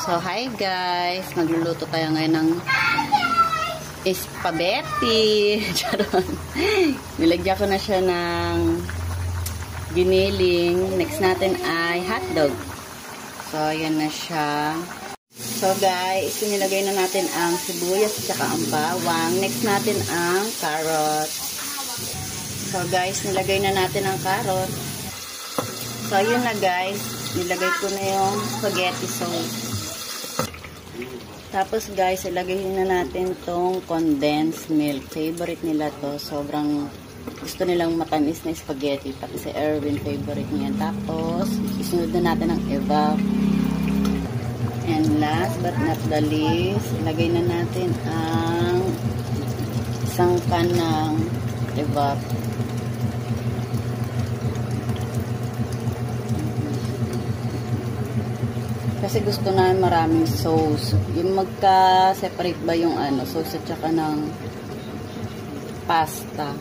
So, hi guys! Magluluto tayo ngayon ng spaghetti. Charon. Nilagyan ko na siya ng giniling. Next natin ay hotdog. So, ayan na siya. So, guys, nilagay na natin ang sibuyas at saka ang bawang. Next natin ang carrot. So, guys, nilagay na natin ang carrot. So, yun na guys. Nilagay ko na yung spaghetti sauce. Tapos guys, ilagay na natin tong condensed milk. Favorite nila to. Sobrang gusto nilang matamis na spaghetti. Tapos si Erwin, favorite niya. Tapos, isunod na natin ang evap. And last but not the least, ilagay na natin ang isang can ng evap. Kasi gusto na maraming sauce. Yung magka-separate ba yung sauce at saka ng pasta.